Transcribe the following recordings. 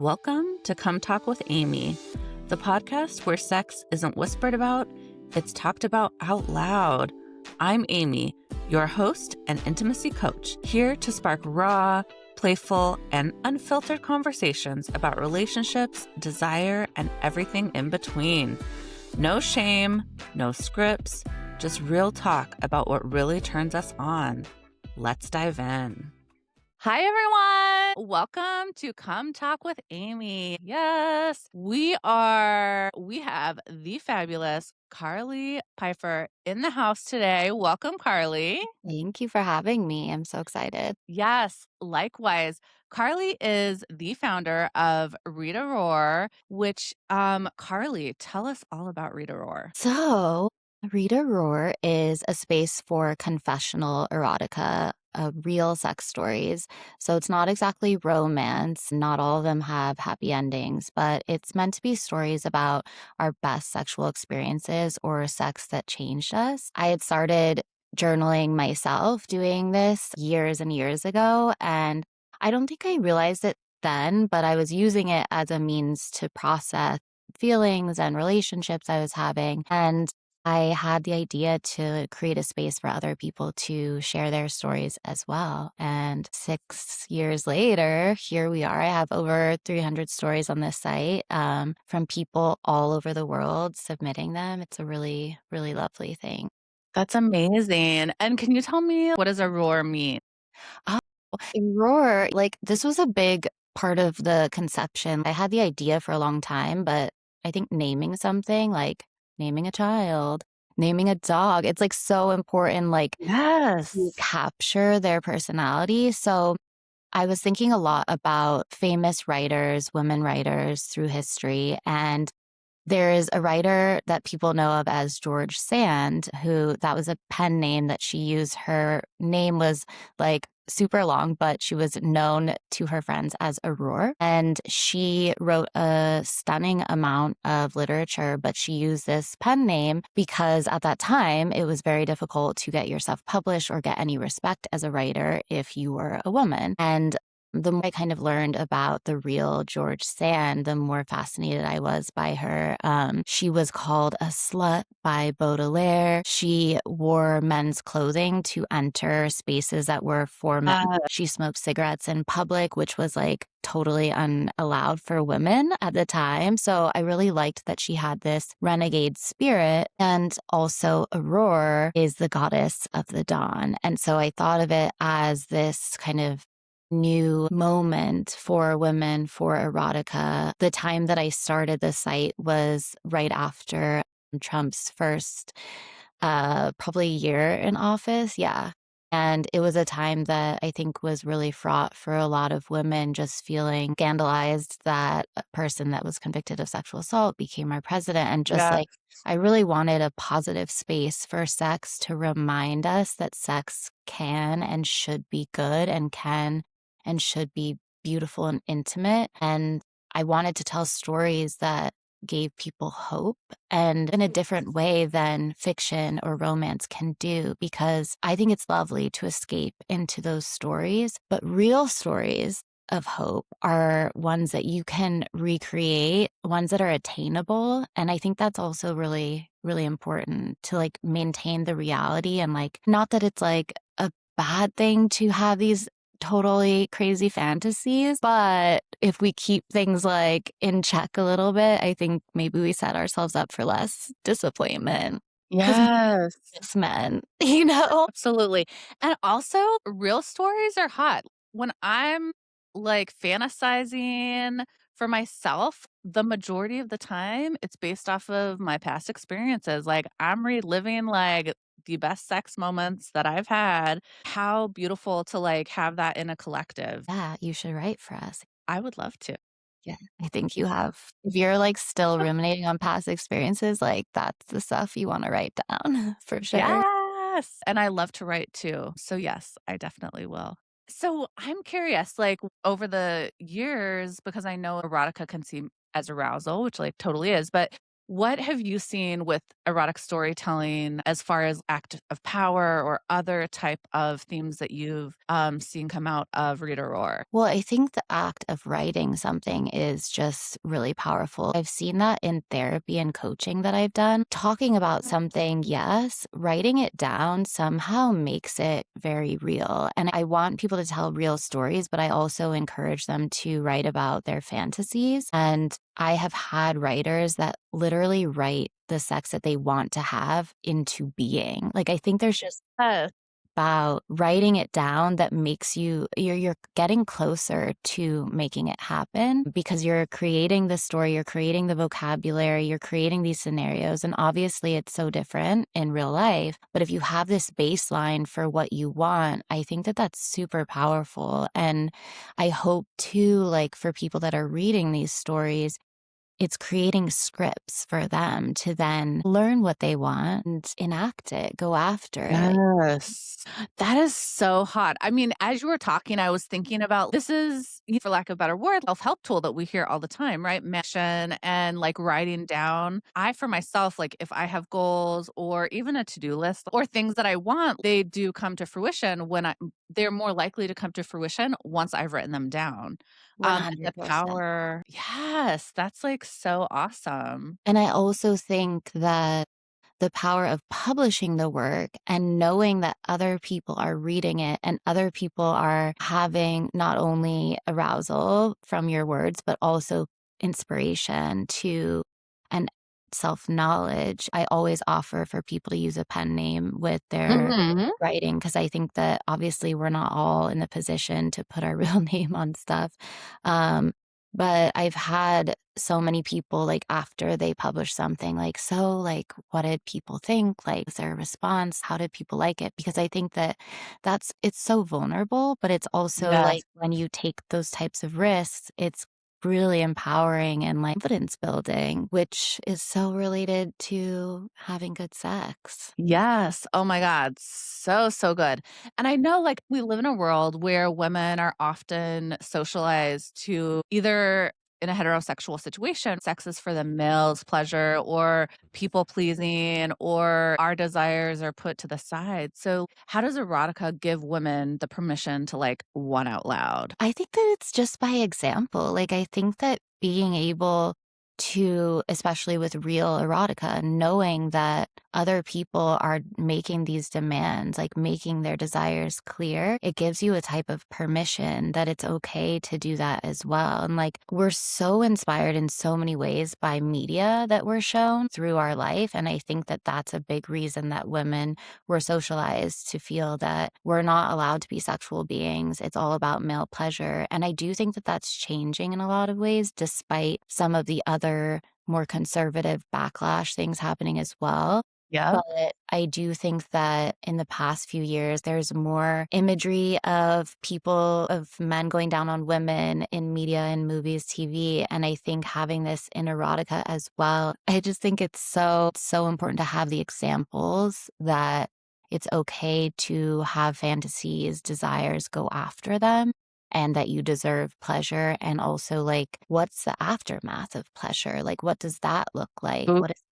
Welcome to Come Talk with Aimee, the podcast where sex isn't whispered about, it's talked about out loud. I'm Aimee, your host and intimacy coach, here to spark raw, playful, and unfiltered conversations about relationships, desire, and everything in between. No shame, no scripts, just real talk about what really turns us on. Let's dive in. Hi, everyone. Welcome to Come Talk with Aimee. Yes, we have the fabulous Carly Pifer in the house today. Welcome, Carly. Thank you for having me. I'm so excited. Yes, likewise. Carly is the founder of Read Aurore, which, Carly, tell us all about Read Aurore. So, Read Aurore is a space for confessional erotica, real sex stories. So, it's not exactly romance. Not all of them have happy endings, but it's meant to be stories about our best sexual experiences or sex that changed us. I had started journaling myself doing this years and years ago, and I don't think I realized it then, but I was using it as a means to process feelings and relationships I was having. And I had the idea to create a space for other people to share their stories as well. And 6 years later, here we are. I have over 300 stories on this site from people all over the world submitting them. It's a really, really lovely thing. That's amazing. And can you tell me, what does Aurore mean? Oh, Roar, like this was a big part of the conception. I had the idea for a long time, but I think naming something like naming a child, naming a dog, it's like so important, like Yes. to capture their personality. So I was thinking a lot about famous writers, women writers through history. And there is a writer that people know of as George Sand, who that was a pen name that she used. Her name was like super long, but she was known to her friends as Aurore. And she wrote a stunning amount of literature, but she used this pen name because at that time it was very difficult to get yourself published or get any respect as a writer if you were a woman. And the more I kind of learned about the real George Sand, the more fascinated I was by her. She was called a slut by Baudelaire. She wore men's clothing to enter spaces that were for men. She smoked cigarettes in public, which was like totally unallowed for women at the time. So I really liked that she had this renegade spirit. And also, Aurore is the goddess of the dawn. And so I thought of it as this kind of new moment for women, for erotica. The time that I started the site was right after Trump's first probably year in office. Yeah. And it was a time that I think was really fraught for a lot of women, just feeling scandalized that a person that was convicted of sexual assault became our president. And just like, I really wanted a positive space for sex to remind us that sex can and should be good and can and should be beautiful and intimate. And I wanted to tell stories that gave people hope and in a different way than fiction or romance can do, because I think it's lovely to escape into those stories. But real stories of hope are ones that you can recreate, ones that are attainable. And I think that's also really, really important to like maintain the reality and like, not that it's like a bad thing to have these totally crazy fantasies, but if we keep things like in check a little bit, I think maybe we set ourselves up for less disappointment. Yes. It's men, you know? Absolutely. And also, real stories are hot. When I'm like fantasizing for myself, the majority of the time, it's based off of my past experiences. Like, I'm reliving like the best sex moments that I've had. How beautiful to like have that in a collective. Yeah, you should write for us. I would love to. Yeah, I think you have. If you're like still ruminating on past experiences, like that's the stuff you want to write down for sure. Yes. And I love to write too. So, yes, I definitely will. So, I'm curious, like over the years, because I know erotica can seem as arousal, which like totally is, but What have you seen with erotic storytelling as far as act of power or other type of themes that you've seen come out of Read Aurore? Well, I think the act of writing something is just really powerful. I've seen that in therapy and coaching that I've done. Talking about something, yes, writing it down somehow makes it very real. And I want people to tell real stories, but I also encourage them to write about their fantasies. And I have had writers that literally write the sex that they want to have into being. Like, I think there's just Yes. about writing it down that makes you're getting closer to making it happen because you're creating the story, you're creating the vocabulary, you're creating these scenarios. And obviously, it's so different in real life. But if you have this baseline for what you want, I think that that's super powerful. And I hope too, like for people that are reading these stories, it's creating scripts for them to then learn what they want and enact it, go after it. Yes. That is so hot. I mean, as you were talking, I was thinking about this is, for lack of a better word, self-help tool that we hear all the time, right? Mission and like writing down. I, for myself, like if I have goals or even a to-do list or things that I want, they do come to fruition they're more likely to come to fruition once I've written them down. And the 100%. power, yes, that's like so awesome. And I also think that the power of publishing the work and knowing that other people are reading it and other people are having not only arousal from your words, but also inspiration to and self knowledge. I always offer for people to use a pen name with their Mhm. writing because I think that obviously we're not all in the position to put our real name on stuff. Um, but I've had so many people, like, after they publish something, like, "So, like, what did people think? Like, is there a response? How did people like it?" Because I think that it's so vulnerable, but it's also, Yes. like, when you take those types of risks, it's really empowering and, like, confidence building, which is so related to having good sex. Yes. Oh my God. So, so good. And I know like we live in a world where women are often socialized to either in a heterosexual situation, sex is for the male's pleasure or people pleasing or our desires are put to the side. So, how does erotica give women the permission to like want out loud? I think that it's just by example. Like, I think that being able to, especially with real erotica, knowing that other people are making these demands, like making their desires clear, it gives you a type of permission that it's okay to do that as well. And like, we're so inspired in so many ways by media that we're shown through our life. And I think that that's a big reason that women we're socialized to feel that we're not allowed to be sexual beings. It's all about male pleasure. And I do think that that's changing in a lot of ways, despite some of the other more conservative backlash things happening as well. Yep. But I do think that in the past few years, there's more imagery of people, of men going down on women in media and movies, TV. And I think having this in erotica as well, I just think it's so, so important to have the examples that it's okay to have fantasies, desires, go after them. And that you deserve pleasure. And also, like, what's the aftermath of pleasure? Like, what does that look like? Ooh. What is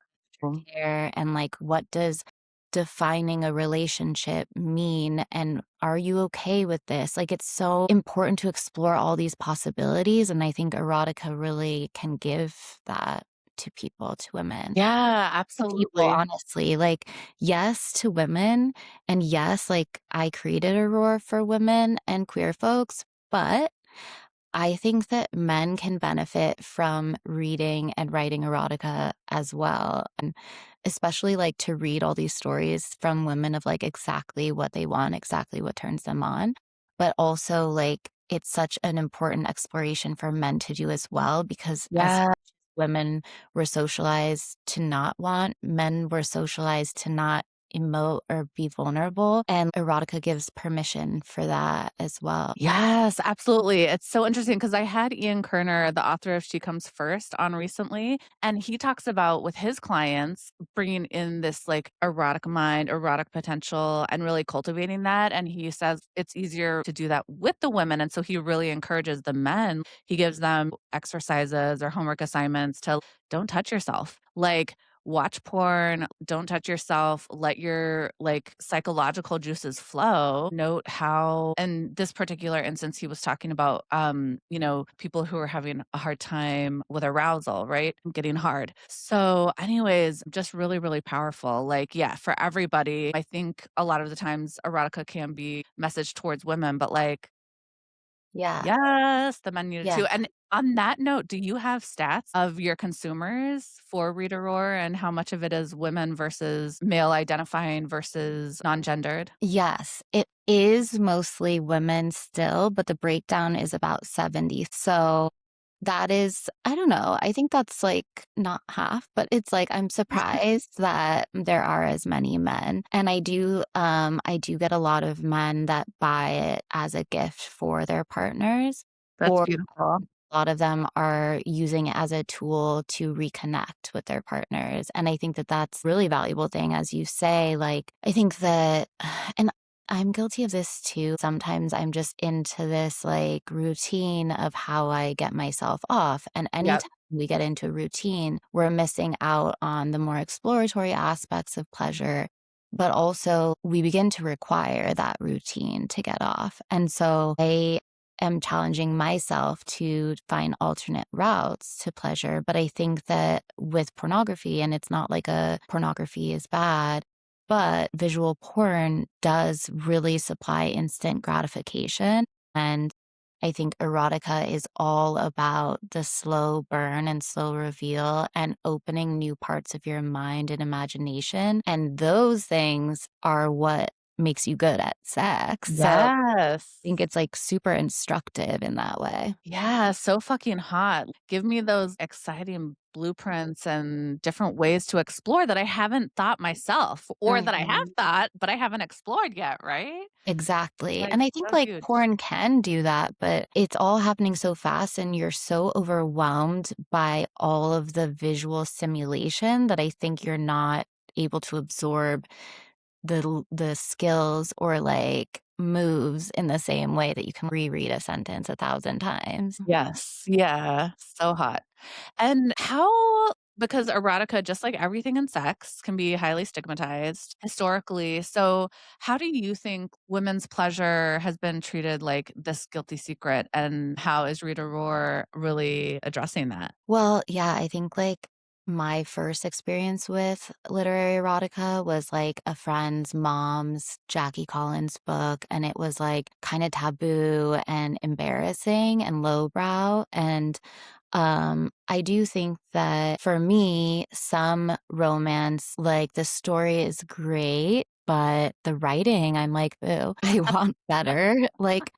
care and like what does defining a relationship mean and are you okay with this? Like it's so important to explore all these possibilities and I think erotica really can give that to people, to women. Yeah, To people absolutely. honestly. Like yes to women and yes, like I created Aurora for women and queer folks, but I think that men can benefit from reading and writing erotica as well, and especially, like, to read all these stories from women of, like, exactly what they want, exactly what turns them on, but also, like, it's such an important exploration for men to do as well because as Yeah. women were socialized to not want, men were socialized to not emote or be vulnerable. And erotica gives permission for that as well. Yes, absolutely. It's so interesting because I had Ian Kerner, the author of She Comes First, on recently, and he talks about with his clients bringing in this like erotic mind, erotic potential, and really cultivating that. And he says it's easier to do that with the women. And so he really encourages the men. He gives them exercises or homework assignments to don't touch yourself. Like, watch porn, don't touch yourself, let your like psychological juices flow. Note how in this particular instance he was talking about people who are having a hard time with arousal, right? Getting hard. So anyways, just really, really powerful. Like, yeah, for everybody. I think a lot of the times erotica can be messaged towards women, but like Yeah. yes, the men need it Yeah. too. And on that note, do you have stats of your consumers for Read Aurore and how much of it is women versus male identifying versus non-gendered? Yes, it is mostly women still, but the breakdown is about 70. So that is, I don't know, I think that's like not half, but it's like I'm surprised that there are as many men. And I do get a lot of men that buy it as a gift for their partners, That's or beautiful. a lot of them are using it as a tool to reconnect with their partners. And I think that that's a really valuable thing, as you say. Like, I think that, and I'm guilty of this too. Sometimes I'm just into this like routine of how I get myself off. And Yep. anytime we get into a routine, we're missing out on the more exploratory aspects of pleasure. But also, we begin to require that routine to get off. And so I am challenging myself to find alternate routes to pleasure. But I think that with pornography, and it's not like a pornography is bad, but visual porn does really supply instant gratification. And I think erotica is all about the slow burn and slow reveal and opening new parts of your mind and imagination. And those things are what makes you good at sex. So Yes. think it's, like, super instructive in that way. Yeah, so fucking hot. Give me those exciting blueprints and different ways to explore that I haven't thought myself or that I have Mhm. thought, but I haven't explored yet, right? Exactly, Like, and I think, so like, huge. porn can do that, but it's all happening so fast, and you're so overwhelmed by all of the visual stimulation that I think you're not able to absorb the skills or, like, moves in the same way that you can reread a sentence 1,000 times. Yes. Yeah. So hot. And how because erotica, just like everything in sex, can be highly stigmatized historically. So, how do you think women's pleasure has been treated like this guilty secret? And how is Rita Roar really addressing that? Well, yeah, I think, like, my first experience with literary erotica was, like, a friend's mom's Jackie Collins book, and it was, like, kinda taboo and embarrassing and lowbrow, and, I do think that for me, some romance, like, the story is great, but the writing, I'm like, "Ooh, I want better." Like,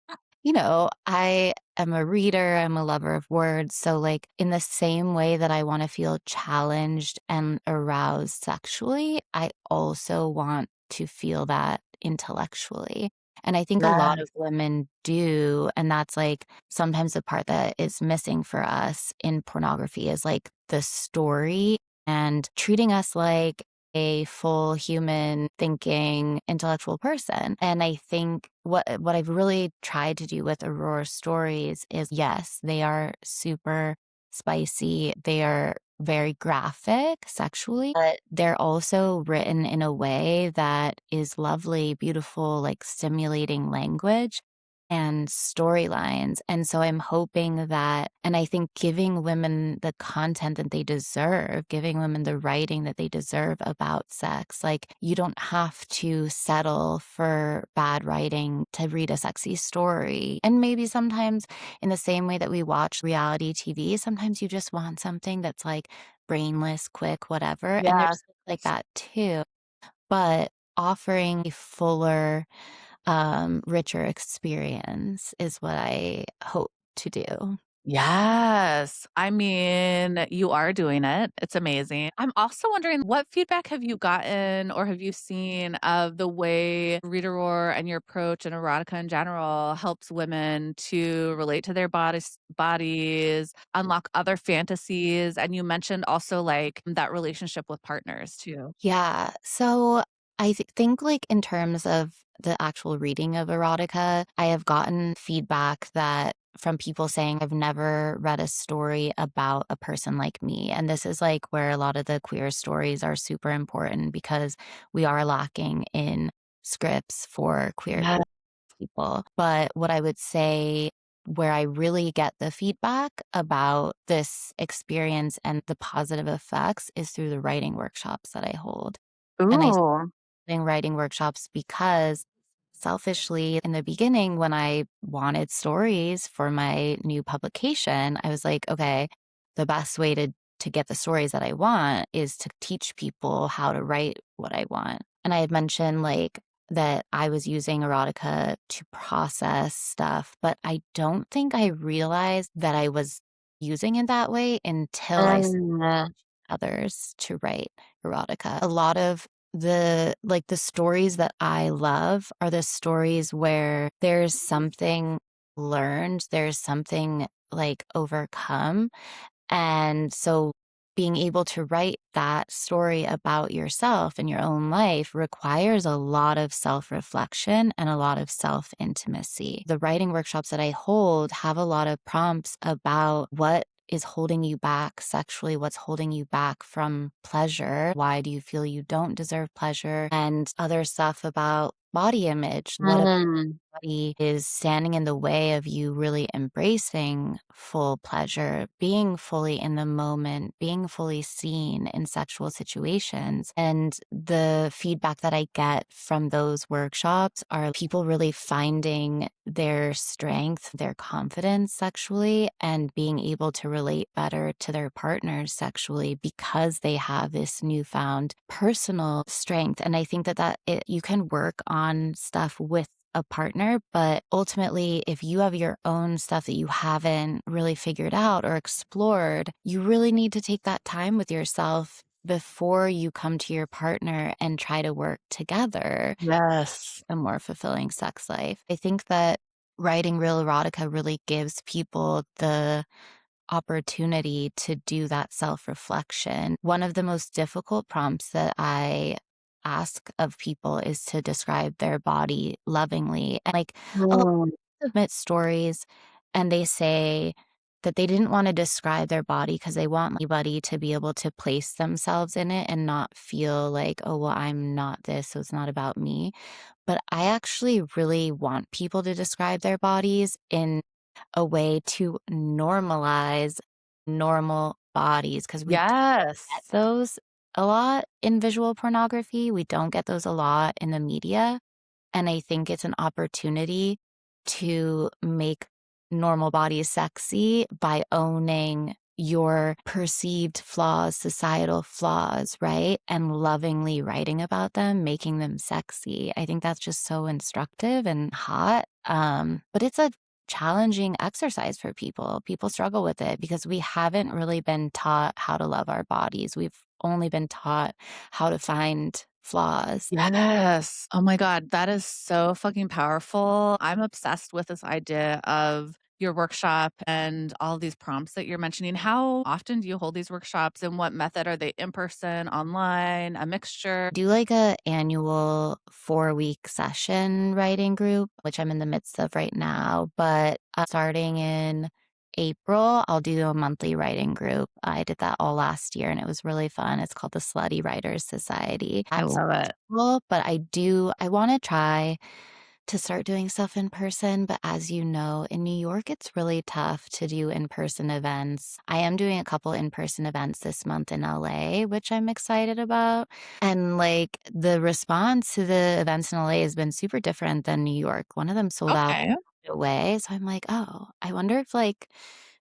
I am a reader, I'm a lover of words, so, like, in the same way that I wanna feel challenged and aroused sexually, I also want to feel that intellectually, and I think a lot of Yes. women do, and that's, like, sometimes the part that is missing for us in pornography is, like, the story and treating us like a full human thinking intellectual person. And I think what I've really tried to do with Aurora stories is yes, they are super spicy. They are very graphic sexually, but they're also written in a way that is lovely, beautiful, like stimulating language and storylines. And so I'm hoping that, and I think giving women the content that they deserve, giving women the writing that they deserve about sex. Like, you don't have to settle for bad writing to read a sexy story. And maybe sometimes, in the same way that we watch reality TV, sometimes you just want something that's like brainless, quick, whatever. And Yes. there's like that too. But offering a fuller richer experience is what I hope to do. Yes. I mean, you are doing it. It's amazing. I'm also wondering what feedback have you gotten or have you seen of the way Read Aurore and your approach and erotica in general helps women to relate to their bodies, unlock other fantasies, and you mentioned also like that relationship with partners too. Yeah. So think, like, in terms of the actual reading of erotica, I have gotten feedback that from people saying, I've never read a story about a person like me. And this is like where a lot of the queer stories are super important because we are lacking in scripts for queer Yeah. people. But what I would say where I really get the feedback about this experience and the positive effects is through the writing workshops that I hold. And I Ooh. started writing workshops because selfishly in the beginning when I wanted stories for my new publication, I was like, okay, the best way to get the stories that I want is to teach people how to write what I want. And I had mentioned like that I was using erotica to process stuff, but I don't think I realized that I was using it that way until I Mm. others to write erotica. A lot of the stories that I love are the stories where there's something learned, there's something like overcome. And so being able to write that story about yourself and your own life requires a lot of self reflection and a lot of self intimacy. The writing workshops that I hold have a lot of prompts about what is holding you back sexually, what's holding you back from pleasure, why do you feel you don't deserve pleasure, and other stuff about body image. What Mm. body is standing in the way of you really embracing full pleasure, being fully in the moment, being fully seen in sexual situations. And the feedback that I get from those workshops are people really finding their strength, their confidence sexually, and being able to relate better to their partners sexually because they have this newfound personal strength. And I think you can work on stuff with a partner, but ultimately, if you have your own stuff that you haven't really figured out or explored, you really need to take that time with yourself before you come to your partner and try to work together Yes. a more fulfilling sex life. I think that writing real erotica really gives people the opportunity to do that self reflection. One of the most difficult prompts that I ask of people is to describe their body lovingly. And like a lot Mm. of submit stories and they say that they didn't want to describe their body because they want anybody to be able to place themselves in it and not feel like, oh, well, I'm not this, so it's not about me. But I actually really want people to describe their bodies in a way to normalize normal bodies because we don't get Yes. those a lot in visual pornography. We don't get those a lot in the media. And I think it's an opportunity to make normal bodies sexy by owning your perceived flaws, societal flaws, right? And lovingly writing about them, making them sexy. I think that's just so instructive and hot. But it's a challenging exercise for people. People struggle with it because we haven't really been taught how to love our bodies. We've only been taught how to find flaws. Yes. Oh my god, that is so fucking powerful. I'm obsessed with this idea of your workshop and all these prompts that you're mentioning. How often do you hold these workshops and what method are they in person, online, a mixture? Do like a annual 4-week session writing group, which I'm in the midst of right now. But starting in April, I'll do a monthly writing group. I did that all last year and it was really fun. It's called the Slutty Writers Society. I love it. Well, but I want to try to start doing stuff in person. But as you know, in New York, it's really tough to do in person events. I am doing a couple in person events this month in LA, which I'm excited about. And like the response to the events in LA has been super different than New York. One of them sold out Okay. right away. So I'm like, oh, I wonder if like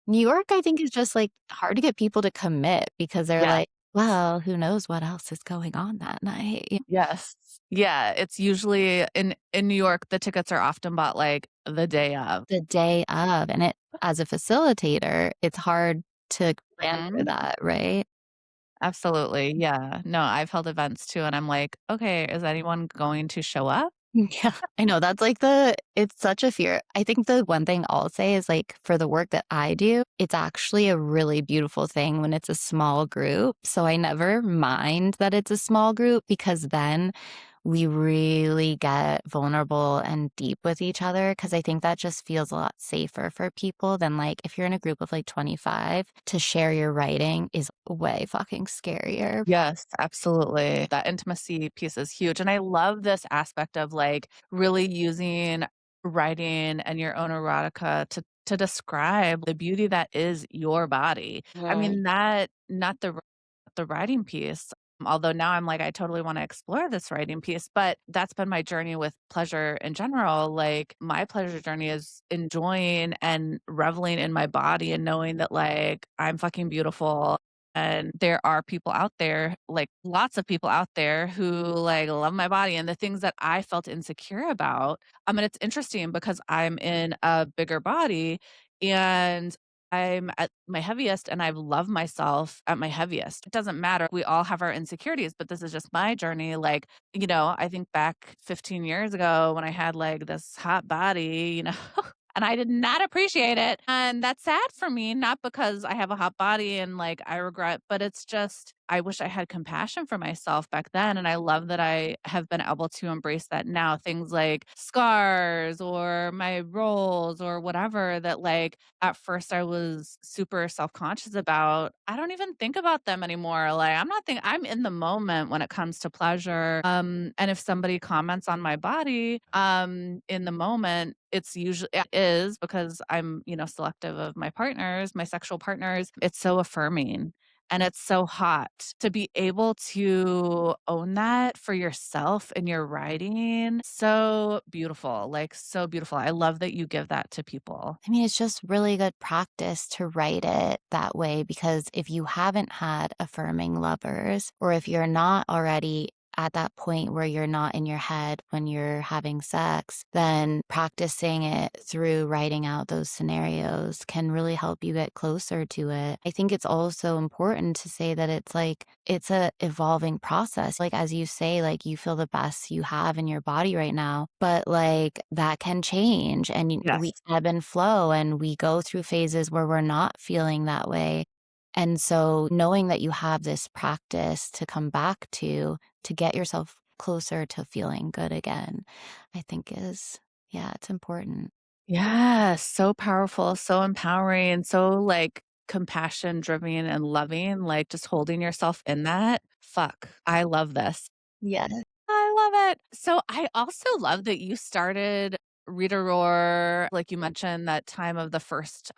New York, I think is just like hard to get people to commit because they're Yeah. like, well, who knows what else is going on that night? Yes. Yeah, it's usually in New York, the tickets are often bought like the day of. The day of, and it as a facilitator, it's hard to plan for Mhm. that, right? Absolutely. Yeah. No, I've held events too, and I'm like, okay, is anyone going to show up? Yeah, I know that's like it's such a fear. I think the one thing I'll say is like for the work that I do, it's actually a really beautiful thing when it's a small group. So I never mind that it's a small group because then we really get vulnerable and deep with each other because I think that just feels a lot safer for people than like if you're in a group of like 25 to share your writing is way fucking scarier. Yes, absolutely. That intimacy piece is huge. And I love this aspect of like really using writing and your own erotica to describe the beauty that is your body. I Right. mean, that not the writing piece. Although now I'm like, I totally want to explore this writing piece, but that's been my journey with pleasure in general. Like, my pleasure journey is enjoying and reveling in my body and knowing that, like, I'm fucking beautiful. And there are people out there, like lots of people out there who like love my body and the things that I felt insecure about. I mean, it's interesting because I'm in a bigger body and I'm at my heaviest and I love myself at my heaviest. It doesn't matter. We all have our insecurities, but this is just my journey. Like, I think back 15 years ago when I had like this hot body, and I did not appreciate it. And that's sad for me, not because I have a hot body and like I regret, but it's just I wish I had compassion for myself back then. And I love that I have been able to embrace that now. Things like scars or my roles or whatever that like at first I was super self-conscious about. I don't even think about them anymore. Like I'm in the moment when it comes to pleasure. And if somebody comments on my body, in the moment, it is because I'm, selective of my partners, my sexual partners. It's so affirming. And it's so hot to be able to own that for yourself in your writing. So beautiful, like so beautiful. I love that you give that to people. I mean, it's just really good practice to write it that way because if you haven't had affirming lovers, or if you're not already at that point where you're not in your head when you're having sex, then practicing it through writing out those scenarios can really help you get closer to it. I think it's also important to say that it's like it's a evolving process. Like as you say, like you feel the best you have in your body right now, but like that can change and we Yes. ebb and flow and we go through phases where we're not feeling that way. And so knowing that you have this practice to come back to get yourself closer to feeling good again, I think yeah, it's important. Yes, so powerful, so empowering, so like compassion driven and loving, like just holding yourself in that. Fuck, I love this. Yeah. I love it. So I also love that you started Read Aurore, like you mentioned, that time of the first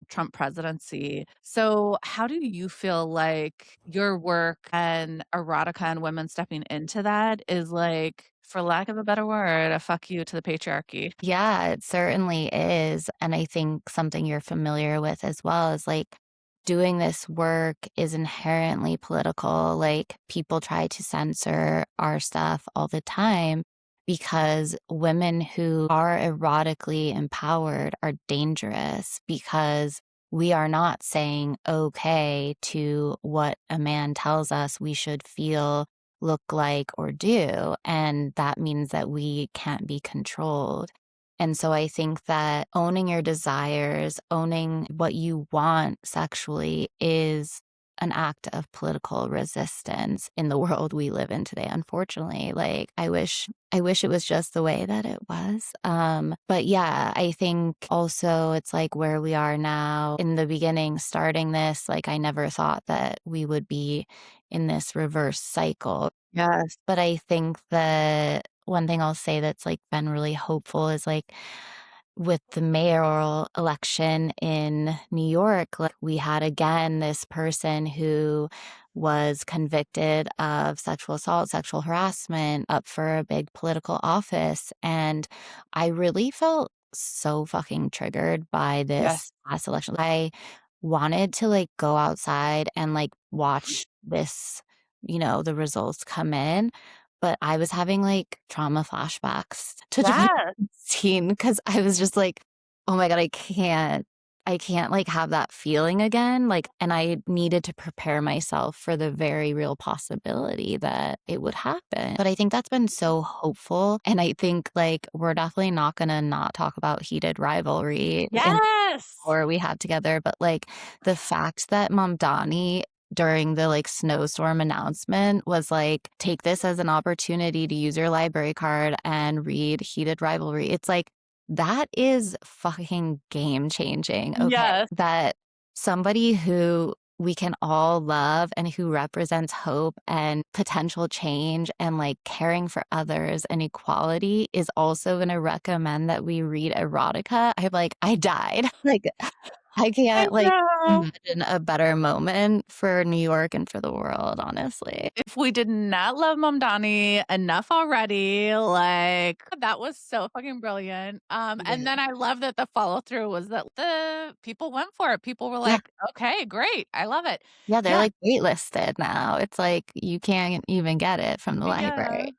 Trump presidency. So how do you feel like your work and erotica and women stepping into that is like, for lack of a better word, a fuck you to the patriarchy? Yeah, it certainly is. And I think something you're familiar with as well is like doing this work is inherently political. Like people try to censor our stuff all the time because women who are erotically empowered are dangerous because we are not saying okay to what a man tells us we should feel, look like, or do. And that means that we can't be controlled. And so I think that owning your desires, owning what you want sexually is an act of political resistance in the world we live in today, unfortunately. Like I wish it was just the way that it was. But yeah, I think also it's like where we are now in the beginning starting this, like I never thought that we would be in this reverse cycle. Yes. But I think that one thing I'll say that's, like, been really hopeful is, like, with the mayoral election in New York, like, we had again this person who was convicted of sexual assault, sexual harassment, up for a big political office, and I really felt so fucking triggered by Yes. this past election. I wanted to, like, go outside and, like, watch this, the results come in, but I was having, like, trauma flashbacks to Yes. 2016 because I was just like, "Oh my god, I can't." I can't, like, have that feeling again, like, and I needed to prepare myself for the very real possibility that it would happen. But I think that's been so hopeful, and I think, like, we're definitely not gonna not talk about heated rivalry in Yes. or we had together, but, like, the fact that Mamdani during the, like, snowstorm announcement was like, "Take this as an opportunity to use your library card and read Heated Rivalry." It's like, that is fucking game changing, okay? Yes. That somebody who we can all love and who represents hope and potential change and, like, caring for others and equality is also gonna recommend that we read erotica. I died. Like, I I can't, like, know. imagine a better moment for New York and for the world, honestly. If we did not love Mamdani enough already, like, that was so fucking brilliant. And Yeah. then I love that the follow through was that the people went for it. People were Yeah. like, "Okay, great. I love it." Yeah, they're, Yeah, like, waitlisted now. It's like, you can't even get it from the yeah. library.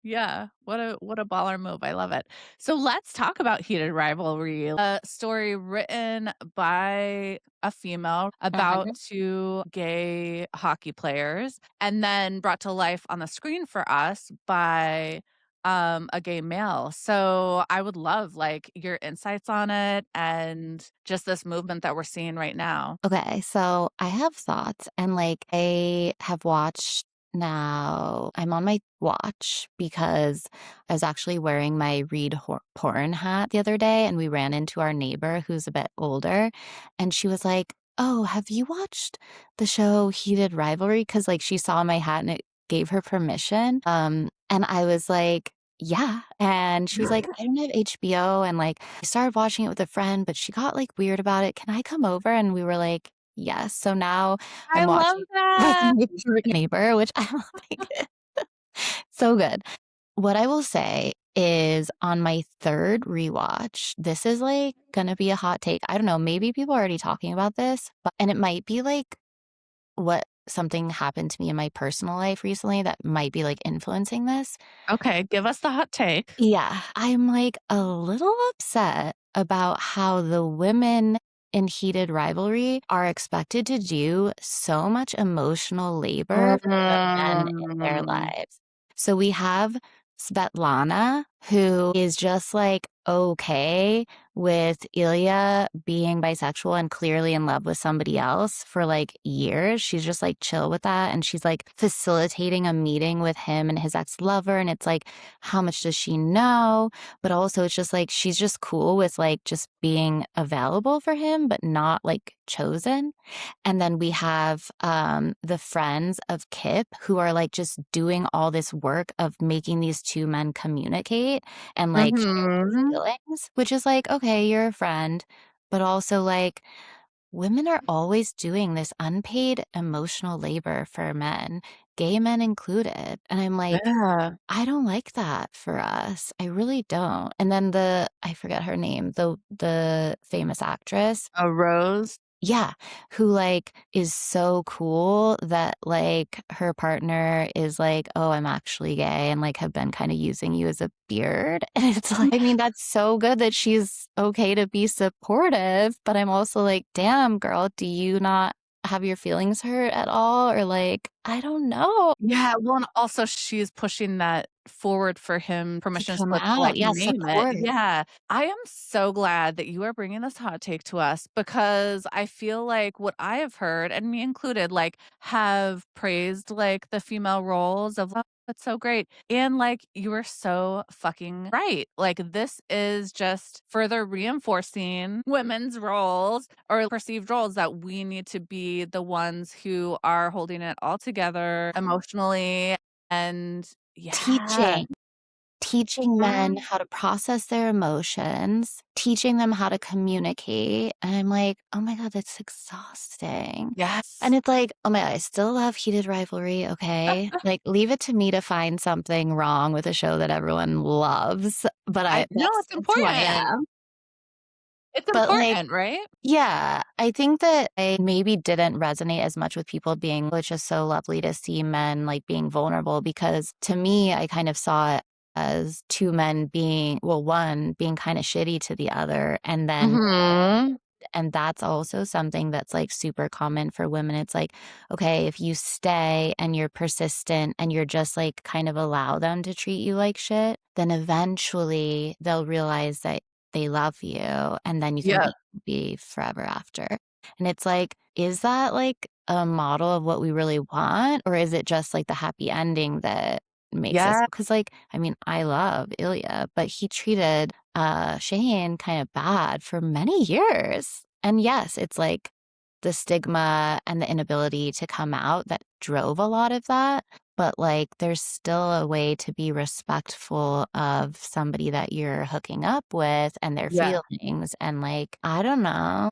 Yeah, what a baller move, I love it. So let's talk about Heated Rivalry, a story written by a female about Mhm. 2 gay hockey players, and then brought to life on the screen for us by, a gay male. So I would love, like, your insights on it and just this movement that we're seeing right now. Okay, so I have thoughts, and, like, I have watched now I'm on my watch because I was actually wearing my read porn hat the other day, and we ran into our neighbor who's a bit older, and she was like, "Oh, have you watched the show Heated Rivalry?" Because like, she saw my hat and it gave her permission, and I was like, "Yeah," and she was like, "I don't have HBO," and, like, I started watching it with a friend, but she got, like, weird about it. "Can I come over?" And we were like, "Yes." So now I I'm love watching with that. my favorite neighbor, which I don't think so good. What I will say is on my 3rd rewatch, this is, like, gonna be a hot take. I don't know, maybe people are already talking about this, but and it might be, like, what something happened to me in my personal life recently that might be, like, influencing this. Okay, give us the hot take. Yeah, I'm, like, a little upset about how the women in Heated Rivalry are expected to do so much emotional labor for the men in their Mm. lives. So we have Svetlana, who is just, like, okay with Ilya being bisexual and clearly in love with somebody else for, like, years. She's just, like, chill with that, and she's, like, facilitating a meeting with him and his ex-lover, and it's like, how much does she know? But also it's just like she's just cool with like just being available for him, but not like chosen. And then we have the friends of Kip who are like just doing all this work of making these 2 men communicate and like share Mhm. feelings, which is like, okay, you're a friend, but also like women are always doing this unpaid emotional labor for men, gay men included. And I'm like, Yeah. I don't like that for us. I really don't. And then I forget her name, the famous actress. A rose? Yeah, who, like, is so cool that, like, her partner is like, "Oh, I'm actually gay," and, like, have been kinda using you as a beard, and it's like I mean, that's so good that she's okay to be supportive, but I'm also like, "Damn, girl, do you not have your feelings hurt at all?" Or, like, I don't know. Yeah, well, and also she's pushing that forward for him To permission come slip to, out. like, Yeah, name it. support. Yeah. I am so glad that you are bringing this hot take to us because I feel like what I have heard, and me included, like, have praised, like, the female roles of, "Oh, that's so great," and, like, you are so fucking right. Like, this is just further reinforcing women's roles or perceived roles that we need to be the ones who are holding it all together emotionally and yeah. Teaching. Teaching men Mhm. how to process their emotions, teaching them how to communicate, and I'm like, "Oh my god, that's exhausting." And Yes. it's like, "Oh my god, I still love Heated Rivalry, okay? Like, leave it to me to find something wrong with a show that everyone loves, but I no, it's that's who I important. am." It's But, like important, right? yeah, I think that I maybe didn't resonate as much with people being "Oh, it's just so lovely to see men, like, being vulnerable," because to me, I kind of saw it as 2 men being well, 1 being kinda shitty to the other, and then Mhm. And that's also something that's, like, super common for women. It's like, okay, if you stay and you're persistent and you're just, like, kind of allow them to treat you like shit, then eventually they'll realize that they love you, and then you can Yeah. be forever after. And it's like, is that, like, a model of what we really want, or is it just, like, the happy ending that makes us? Yeah. Because, like, I mean, I love Ilya, but he treated, Shane kinda bad for many years. And yes, it's, like, the stigma and the inability to come out that drove a lot of that, but, like, there's still a way to be respectful of somebody that you're hooking up with and their Yeah. feelings, and, like, I don't know.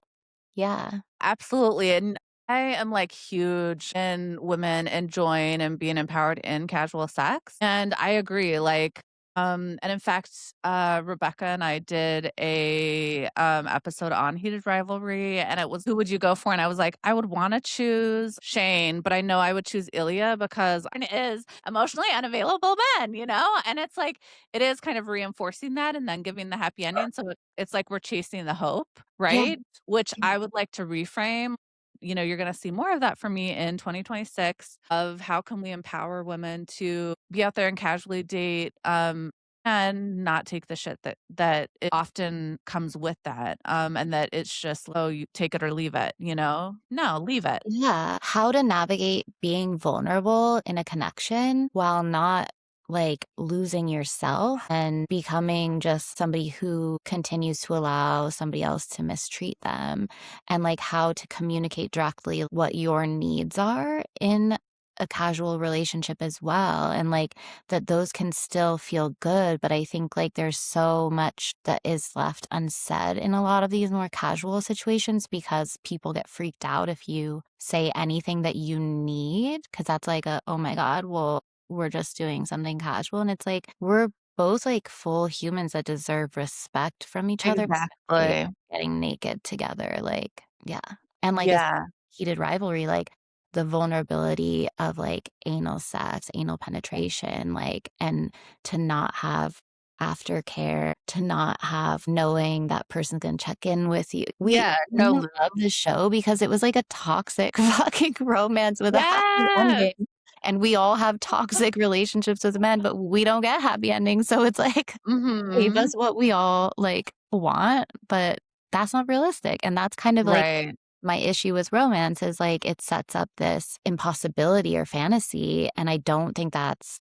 Yeah. Absolutely, and I am, like, huge in women enjoying and being empowered in casual sex, and I agree, like, and in fact, Rebecca and I did a, episode on heated rivalry, and it was, "Who would you go for?" And I was like, "I would wanna choose Shane, but I know I would choose Ilya because mine is emotionally unavailable men," you know? And it's like, it is kind of reinforcing that and then giving the happy ending, so it's like we're chasing the hope, Yeah. right? Which I would like to reframe. You know, you're gonna see more of that from me in 2026 of how can we empower women to be out there and casually date, and not take the shit that it often comes with that, and that it's just, "Oh, you take it or leave it," you know? No, leave it. Yeah, how to navigate being vulnerable in a connection while not, like, losing yourself and becoming just somebody who continues to allow somebody else to mistreat them, and, like, how to communicate directly what your needs are in a casual relationship as well, and, like, that those can still feel good, but I think, like, there's so much that is left unsaid in a lot of these more casual situations because people get freaked out if you say anything that you need, because that's like a, "Oh my god, well, we're just doing something casual," and it's like, we're both, like, full humans that deserve respect from each other, especially Exactly. getting naked together, like, yeah. And, like, a Yeah. heated rivalry, like, the vulnerability of, like, anal sex, anal penetration, like, and to not have aftercare, to not have knowing that person's gonna check in with you. We Yeah, no didn't lube. love the show because it was like a toxic fucking romance with a happy Yes! ending, and we all have toxic relationships with men, but we don't get happy endings, so it's like, gave Mhm. us what we all, like, want, but that's not realistic, and that's kind of, like, Right. my issue with romance is, like, it sets up this impossibility or fantasy, and I don't think that's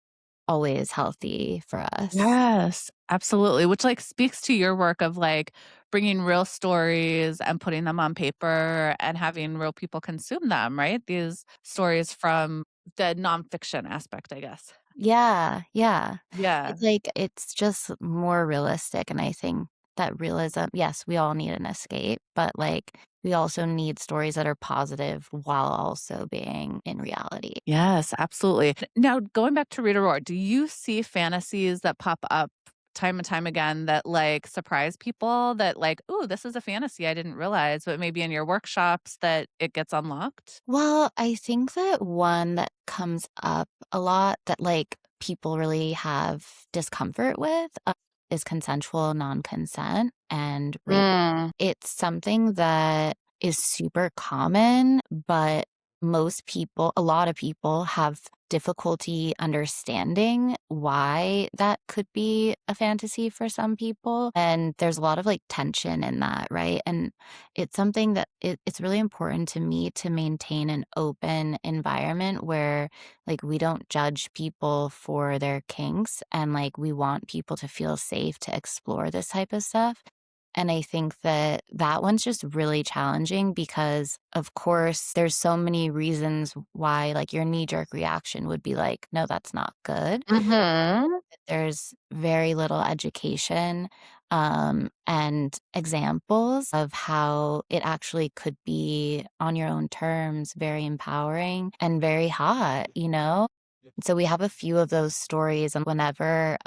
always healthy for us. Yes, absolutely, which, like, speaks to your work of, like, bringing real stories and putting them on paper and having real people consume them, right? These stories from the nonfiction aspect, I guess. Yeah, yeah. Yeah. It's like it's just more realistic, and I think that realism yes, we all need an escape, but, like, we also need stories that are positive while also being in reality. Yes, absolutely. Now, going back to Read Aurore, do you see fantasies that pop up time and time again that, like, surprise people that, like, "Ooh, this is a fantasy I didn't realize," but maybe in your workshops that it gets unlocked? Well, I think that one that comes up a lot that, like, people really have discomfort with, is consensual non-consent and rape. Mm. It's something that is super common, but most people a lot of people have difficulty understanding why that could be a fantasy for some people, and there's a lot of, like, tension in that, right? And it's something that it's really important to me to maintain an open environment where, like, we don't judge people for their kinks, and, like, we want people to feel safe to explore this type of stuff. And I think that that one's just really challenging because, of course, there's so many reasons why, like, your knee-jerk reaction would be like, "No, that's not good." Mhm. There's very little education, and examples of how it actually could be on your own terms, very empowering and very hot, you know? So we have a few of those stories, and whenever,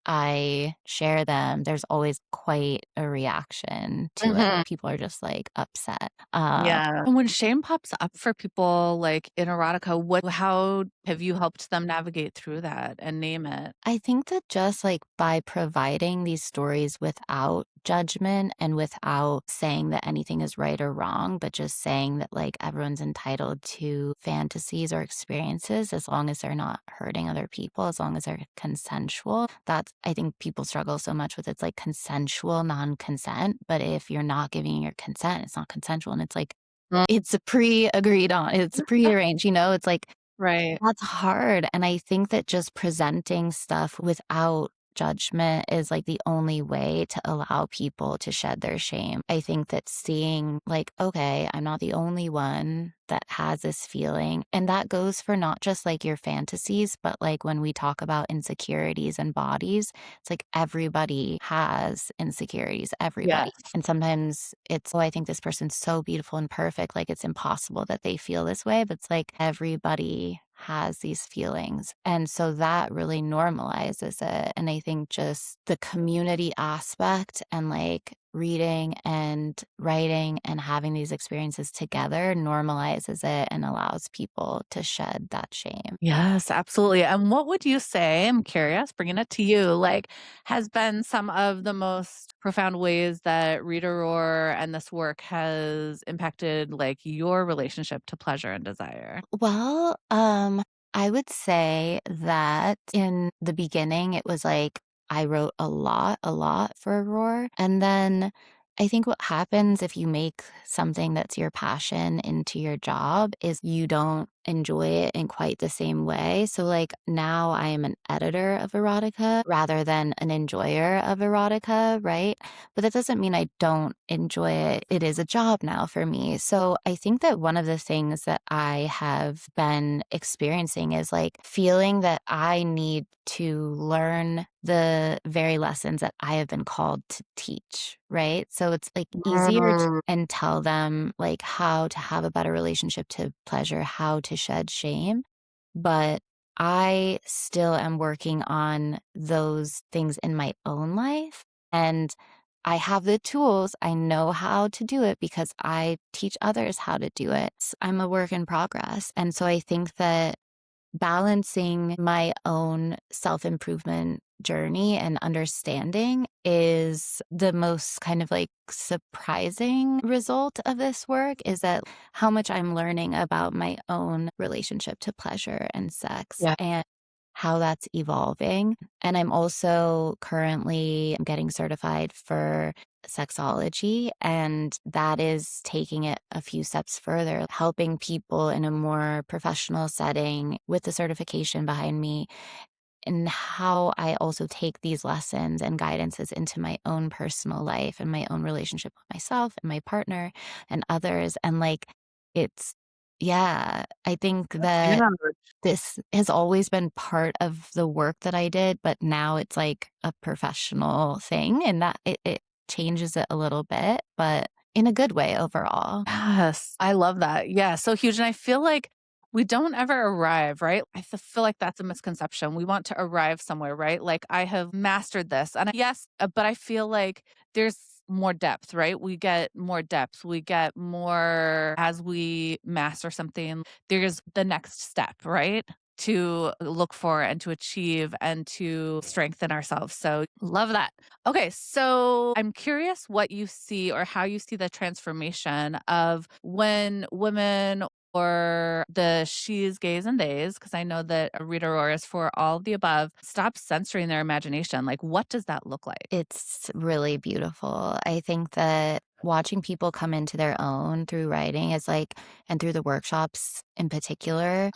I share them, there's always quite a reaction to it. Mhm. People are just like upset. Yeah. And when shame pops up for people like in erotica, how have you helped them navigate through that and name it? I think that just like by providing these stories without judgment and without saying that anything is right or wrong, but just saying that like everyone's entitled to fantasies or experiences as long as they're not hurting other people, as long as they're consensual. That's, I think people struggle so much with it's like consensual non consent. But if you're not giving your consent, it's not consensual. And it's like, Mm. it's a pre agreed on, it's prearranged, it's like, Right. that's hard, and I think that just presenting stuff without judgment is, like, the only way to allow people to shed their shame. I think that seeing, like, "Okay, I'm not the only one that has this feeling," and that goes for not just, like, your fantasies, but, like, when we talk about insecurities and bodies, it's like everybody has insecurities, everybody, Yes. and sometimes it's, "Oh, I think this person's so beautiful and perfect," like, it's impossible that they feel this way, but it's like everybody has these feelings. And so that really normalizes it. And I think just the community aspect and like reading and writing and having these experiences together normalizes it and allows people to shed that shame. Yes, absolutely. And what would you say, I'm curious, bringing it to you, like, has been some of the most profound ways that Read Aurore and this work has impacted, like, your relationship to pleasure and desire? Well, I would say that in the beginning, it was like I wrote a lot for Aurore. And then I think what happens if you make something that's your passion into your job is you don't enjoy it in quite the same way. So, like, now I am an editor of erotica rather than an enjoyer of erotica, right? But that doesn't mean I don't enjoy it. It is a job now for me. So I think that one of the things that I have been experiencing is like feeling that I need to learn the very lessons that I have been called to teach, right? So it's like easier to Mm. and tell them like how to have a better relationship to pleasure, how to shed shame. But I still am working on those things in my own life. And I have the tools. I know how to do it because I teach others how to do it. I'm a work in progress. And so I think that balancing my own self improvement journey and understanding is the most kind of like surprising result of this work is that how much I'm learning about my own relationship to pleasure and sex Yeah. and how that's evolving. And I'm also currently getting certified for sexology, and that is taking it a few steps further, helping people in a more professional setting with the certification behind me, and how I also take these lessons and guidances into my own personal life and my own relationship with myself and my partner and others. And like, it's, yeah, I think that Yeah. this has always been part of the work that I did, but now it's like a professional thing and that it changes it a little bit, but in a good way overall. Yes, I love that. Yeah, so huge. And I feel like we don't ever arrive, right? Feel like that's a misconception. We want to arrive somewhere, right? Like I have mastered this. And yes, but I feel like there's more depth, right? We get more depth. We get more as we master something. There's the next step, right? To look for and to achieve and to strengthen ourselves. So, love that. Okay, so I'm curious what you see or how you see the transformation of when women or the she's, gays, and theys, because I know that a Rita Aurora is for all of the above, stop censoring their imagination. Like, what does that look like? It's really beautiful. I think that watching people come into their own through writing is like and through the workshops in particular,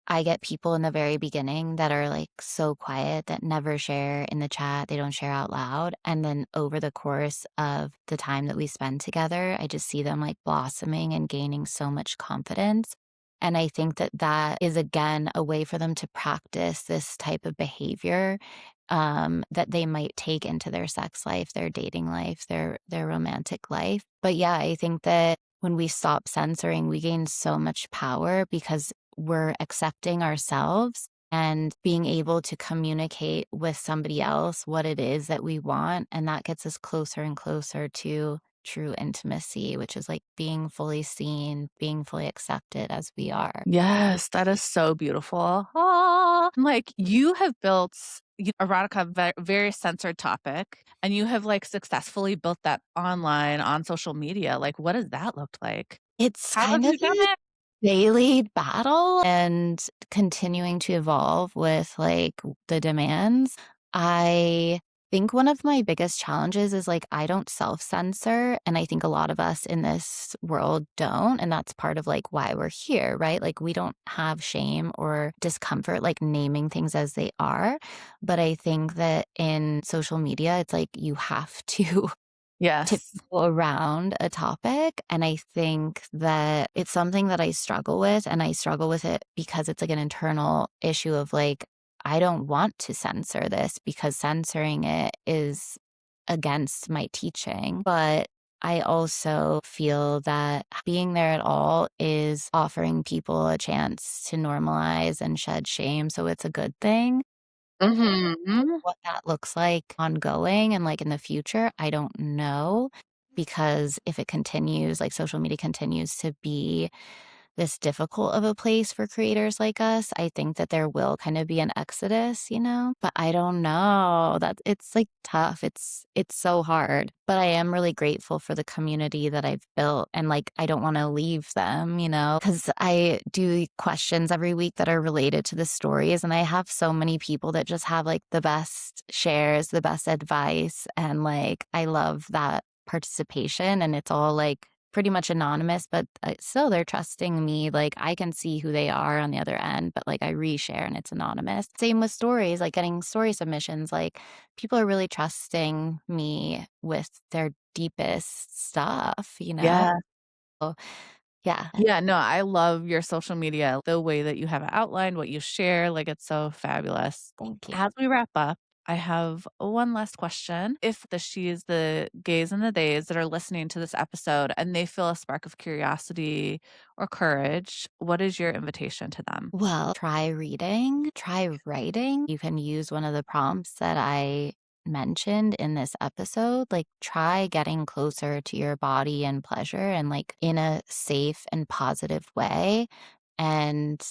I get people in the very beginning that are like so quiet that never share in the chat, they don't share out loud, and then over the course of the time that we spend together, I just see them like blossoming and gaining so much confidence. And I think that that is again a way for them to practice this type of behavior that they might take into their sex life, their dating life, their romantic life. But yeah, I think that when we stop censoring, we gain so much power because we're accepting ourselves and being able to communicate with somebody else what it is that we want. And that gets us closer and closer to true intimacy, which is like being fully seen, being fully accepted as we are. Yes, that is so beautiful. Ah, like you have built erotica, very censored topic, and you have like successfully built that online on social media. Like, what does that look like? It's How have kind of you done a it? daily battle and continuing to evolve with like the demands. I think one of my biggest challenges is like I don't self censor. And I think a lot of us in this world don't. And that's part of like why we're here, right? Like we don't have shame or discomfort, like naming things as they are. But I think that in social media, it's like you have to Yes. go around a topic. And I think that it's something that I struggle with. And I struggle with it because it's like an internal issue of like, I don't want to censor this because censoring it is against my teaching. But I also feel that being there at all is offering people a chance to normalize and shed shame. So it's a good thing. Mhm. What that looks like ongoing and, like, in the future, I don't know, because if it continues, like, social media continues to be this difficult of a place for creators like us, I think that there will kind of be an exodus, you know? But I don't know. That it's, like, tough. It's so hard. But I am really grateful for the community that I've built, and, like, I don't wanna leave them, you know? Because I do questions every week that are related to the stories, and I have so many people that just have, like, the best shares, the best advice, and, like, I love that participation, and it's all, like, pretty much anonymous, but, still they're trusting me, like, I can see who they are on the other end, but, like, I reshare and it's anonymous. Same with stories, like, getting story submissions, like, people are really trusting me with their deepest stuff, you know? Yeah. So, yeah. Yeah, no, I love your social media, the way that you have it outlined, what you share, like, it's so fabulous. Thank you. As we wrap up, I have one last question. If the she's, the gays, and the theys that are listening to this episode and they feel a spark of curiosity or courage, what is your invitation to them? Well, try reading, try writing. You can use one of the prompts that I mentioned in this episode. Like, try getting closer to your body and pleasure and like in a safe and positive way. And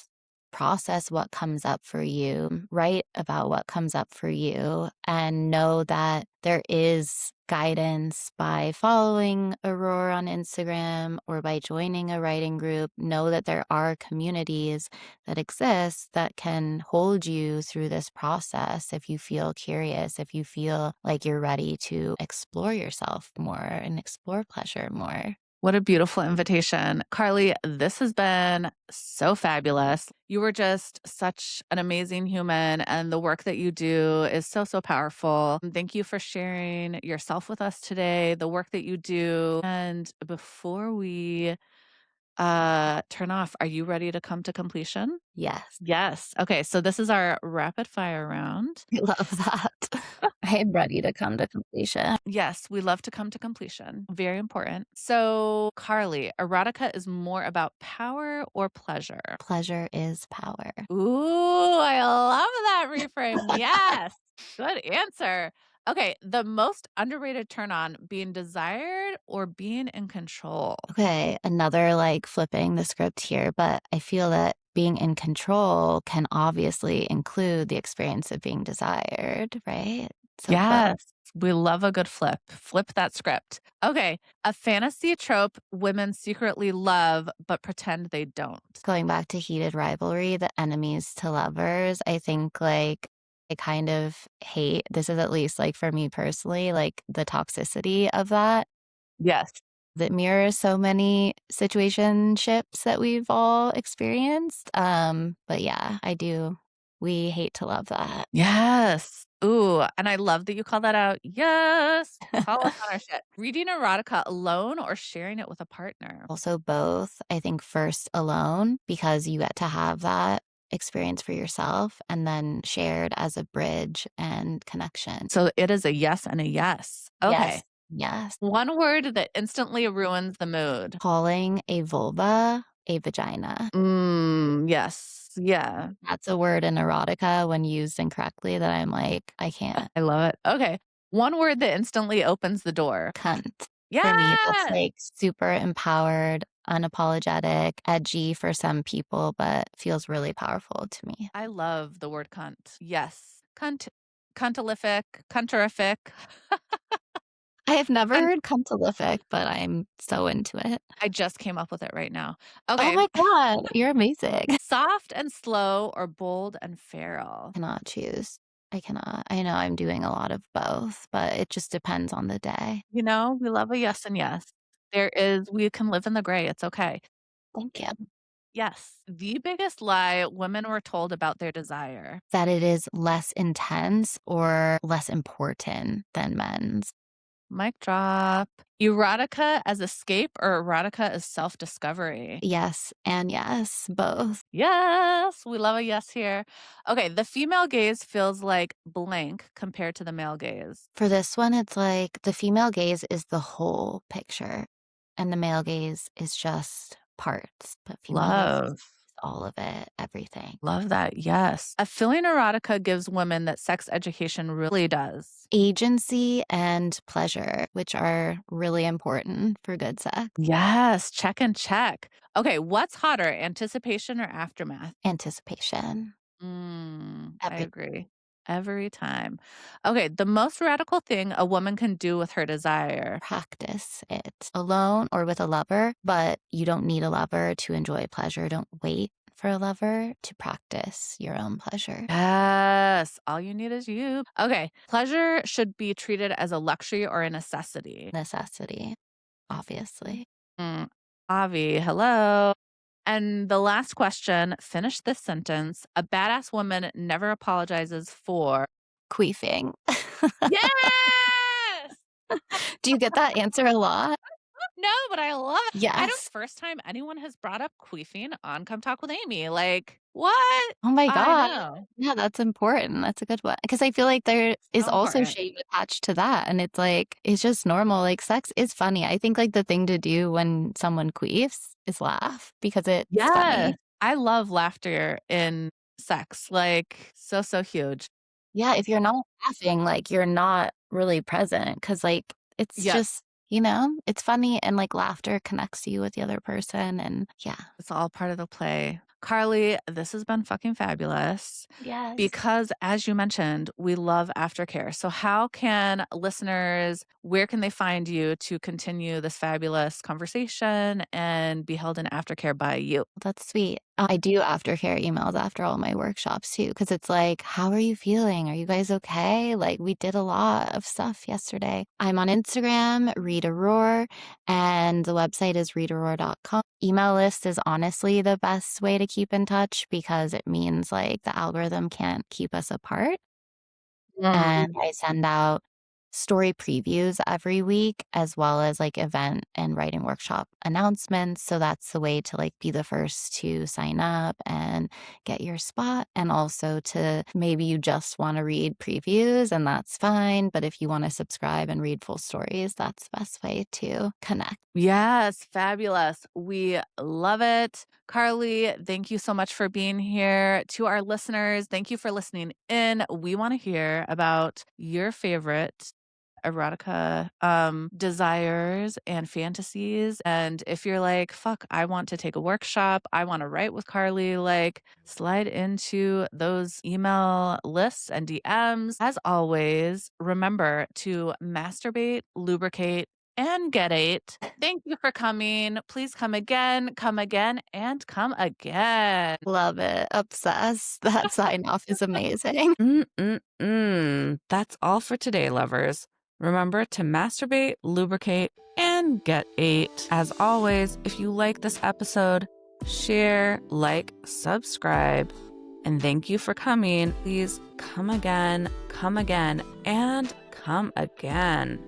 process what comes up for you, write about what comes up for you, and know that there is guidance by following Aurore on Instagram or by joining a writing group. Know that there are communities that exist that can hold you through this process if you feel curious, if you feel like you're ready to explore yourself more and explore pleasure more. What a beautiful invitation. Carly, this has been so fabulous. You were just such an amazing human, and the work that you do is so, so powerful. Thank you for sharing yourself with us today, the work that you do. And before we turn off, are you ready to come to completion? Yes, Yes. Okay, so this is our rapid fire round. I love that. I am ready to come to completion. Yes, we love to come to completion. Very important. So, Carly, erotica is more about power or pleasure? Pleasure is power. Ooh, I love that reframe. Yes. Good answer. Okay, the most underrated turn on, being desired or being in control? Okay, another like flipping the script here, but I feel that being in control can obviously include the experience of being desired, right? So both. Yes. We love a good flip. Flip that script. Okay, a fantasy trope women secretly love but pretend they don't. Going back to heated rivalry, the enemies to lovers, I think like I kind of hate this is at least like for me personally, like the toxicity of that. Yes. That mirrors so many situationships that we've all experienced. But yeah, I do. We hate to love that. Yes. Ooh, and I love that you call that out. Yes. Call us on our shit. Reading erotica alone or sharing it with a partner? Also, both, I think first alone, because you get to have that experience for yourself and then shared as a bridge and connection. So it is a yes and a yes. Okay. Yes. Yes. One word that instantly ruins the mood. Calling a vulva a vagina. Yes. Yeah. That's a word in erotica when used incorrectly that I'm like, I can't. I love it. Okay. One word that instantly opens the door. Cunt. For me, that's Yes. like super empowered, unapologetic, edgy for some people, but feels really powerful to me. I love the word cunt. Yes. Cunt, cuntalific, cunterific. I have never And heard cuntalific, but I'm so into it. I just came up with it right now. Oh Okay. my God, you're amazing. Soft and slow or bold and feral. Cannot choose. I cannot. I know I'm doing a lot of both, but it just depends on the day. You know, we love a yes and yes. We can live in the gray. It's okay. Thank you. Yes. The biggest lie women were told about their desire. That it is less intense or less important than men's. Mic drop. Erotica as escape or erotica as self discovery? Yes, and yes, both. Yes. We love a yes here. Okay. The female gaze feels like blank compared to the male gaze. For this one, it's like the female gaze is the whole picture, and the male gaze is just parts. But female gaze is Love. all of it, everything. Love that. Yes. A feeling erotica gives women that sex education really does. Agency and pleasure, which are really important for good sex. Yes. Check and check. Okay. What's hotter, anticipation or aftermath? Anticipation. I Every agree. Every time. Okay. The most radical thing a woman can do with her desire. practice it alone or with a lover, but you don't need a lover to enjoy pleasure. Don't wait for a lover to practice your own pleasure. Yes. All you need is you. Okay. Pleasure should be treated as a luxury or a necessity. Necessity, obviously. Mm, Avi, hello. And the last question, finish this sentence. A badass woman never apologizes for. Queefing. Yes! Do you get that answer a lot? No, but I love it. I don't Yes. first time anyone has brought up queefing on Come Talk with Aimee. Like, what? Oh my I God. know. Yeah, that's important. That's a good one. Because I feel like there is So also important. shame attached to that. And it's like, it's just normal. Like, sex is funny. I think like the thing to do when someone queefs is laugh because it's Yes. funny. I love laughter in sex. Like, so huge. Yeah, if you're not laughing, like, you're not really present because, like, it's Yes. just, it's funny and, like, laughter connects you with the other person and yeah. It's all part of the play. Carly, this has been fucking fabulous Yes. because, as you mentioned, we love aftercare. So, how can listeners, where can they find you to continue this fabulous conversation and be held in aftercare by you? That's sweet. I do aftercare emails after all my workshops too, because it's like, "How are you feeling? Are you guys okay?" Like, we did a lot of stuff yesterday. I'm on Instagram, Read Aurore, and the website is readaurore.com. Email list is honestly the best way to keep in touch because it means, like, the algorithm can't keep us apart. And I send out story previews every week as well as like event and writing workshop announcements. So that's the way to like be the first to sign up and get your spot. And also to maybe you just want to read previews and that's fine. But if you want to subscribe and read full stories, that's the best way to connect. Yes, fabulous. We love it. Carly, thank you so much for being here. To our listeners, thank you for listening in. We want to hear about your favorite erotica desires and fantasies. And if you're like, fuck, I want to take a workshop, I want to write with Carly, like slide into those email lists and DMs. As always, remember to masturbate, lubricate, and get it. Thank you for coming. Please come again, and come again. Love it. Obsessed. That sign off is amazing. That's all for today, lovers. Remember to masturbate, lubricate, and get ate. As always, if you like this episode, share, like, subscribe, and thank you for coming. Please come again, and come again.